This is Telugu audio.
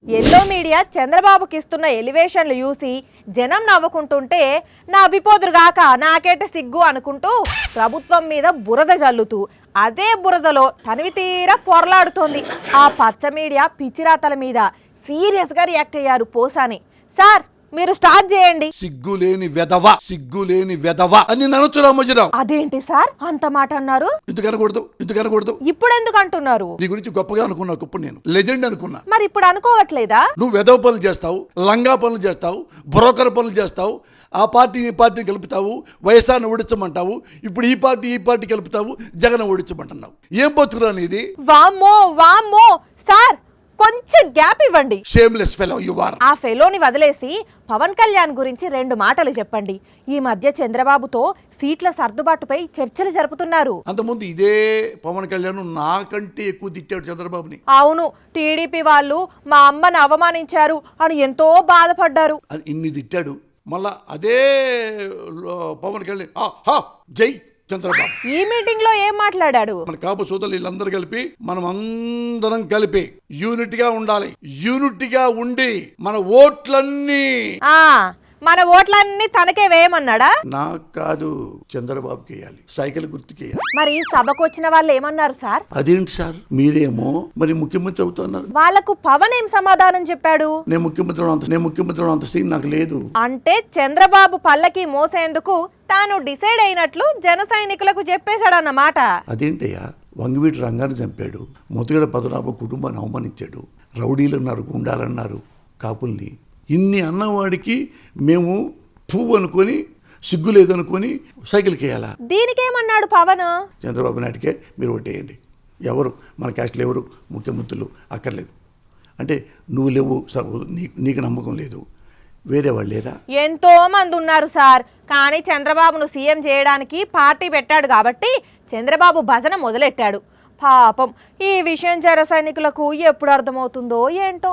ఎల్లో మీడియా చంద్రబాబుకి ఇస్తున్న ఎలివేషన్లు చూసి జనం నవ్వుకుంటుంటే నా విపోదురుగాక నాకేట సిగ్గు అనుకుంటూ ప్రభుత్వం మీద బురద జల్లుతూ అదే బురదలో తనివి తీరా పొరలాడుతోంది. ఆ పచ్చ మీడియా పిచ్చిరాతల మీద సీరియస్గా రియాక్ట్ అయ్యారు పోసాని. సార్ మీరు స్టార్ట్ చేయండి. సిగ్గులేని వెధవ అని ననొచ్చు రామోజీరావు. అదేంటి సార్ అంత మాట అన్నారు? ఎందుకనకూడదు ఇప్పుడు ఎందుకు అంటున్నారు? నీ గురించి గొప్పగా అనుకున్నా, ఇప్పుడు నేను లెజెండ్ అనుకున్నా. మరి ఇప్పుడు అనుకోవట్లేదా? నువ్వు వెధవ పనులు చేస్తావు, లంగా పనులు చేస్తావు, బ్రోకర్ పనులు చేస్తావు, ఆ పార్టీ ఈ పార్టీ కలుపుతావు, వైఎస్ఆర్ని ఓడించమంటావు, ఇప్పుడు ఈ పార్టీ కలుపుతావు, జగన్ ఓడించమంటున్నావు. ఏం బతుకురా నీది? వామ్మో సార్ కొంచెం గ్యాప్ ఇవ్వండి. Shameless fellow you are. ఆ ఫెలోని వదిలేసి పవన్ కళ్యాణ్ గురించి 2 మాటలు చెప్పండి. ఈ మధ్య చంద్రబాబుతో సీట్ల సర్దుబాటుపై చర్చలు జరుపుతున్నారు. అంతకుముందు ఇదే పవన్ కళ్యాణ్ నాకంటే ఎక్కువ తిట్టాడు చంద్రబాబుని. అవును, టీడీపీ వాళ్ళు మా అమ్మని అవమానించారు అని ఎంతో బాధపడ్డారు. అది ఇన్ని తిట్టాడు. మళ్ళా అదే పవన్ కళ్యాణ్ జై చంద్రబాబు. ఈ మీటింగ్ లో ఏం మాట్లాడాడు? మన కాపు సోదరులు వీళ్ళందరూ కలిపి మనం అందరం కలిపి యూనిట్ గా ఉండాలి, యూనిట్ గా ఉండి మన ఓట్లన్నీ తనకే వేయమన్నాడా? నాకు కాదు, చంద్రబాబుకి వేయాలి, సైకిల్ గుర్తుకేయాలి. మరి సభకు వచ్చిన వాళ్ళు ఏమన్నారు సార్? అదేంటి సార్, మీరేమో మరి ముఖ్యమంత్రి అవుతున్నారు. వాళ్ళకు పవన్ ఏం సమాధానం చెప్పాడు? నేను ముఖ్యమంత్రి అంత సీన్ నాకు లేదు. అంటే చంద్రబాబు పల్లకి మోసేందుకు తాను డిసైడ్ అయినట్లు జన సైనికులకు చెప్పేశాడన్నమాట. అదేంటయ్యా, వంగవీటి రంగాన్ని చంపాడు, ముతగడ పద్మనాభ కుటుంబాన్ని అవమానించాడు, రౌడీలు అన్నారు, గుండాలన్నారు, కాపుల్ని. ఇన్ని అన్నవాడికి మేము పువ్వు అనుకొని సిగ్గు లేదనుకొని సైకిల్కి వేయాలా? దీనికేమన్నాడు పవన్? చంద్రబాబు నాయుడికే మీరు ఓటేయండి, ఎవరు మన క్యాస్ట్లో ఎవరు ముఖ్యమంత్రులు అక్కర్లేదు అంటే నువ్వు లేవు, నీకు నమ్మకం లేదు, వేరే వాళ్ళు లేరా? ఎంతో మంది ఉన్నారు సార్, కానీ చంద్రబాబును సీఎం చేయడానికి పార్టీ పెట్టాడు కాబట్టి చంద్రబాబు భజన మొదలెట్టాడు. పాపం ఈ విషయం జన సైనికులకు ఎప్పుడు అర్థమవుతుందో ఏంటో.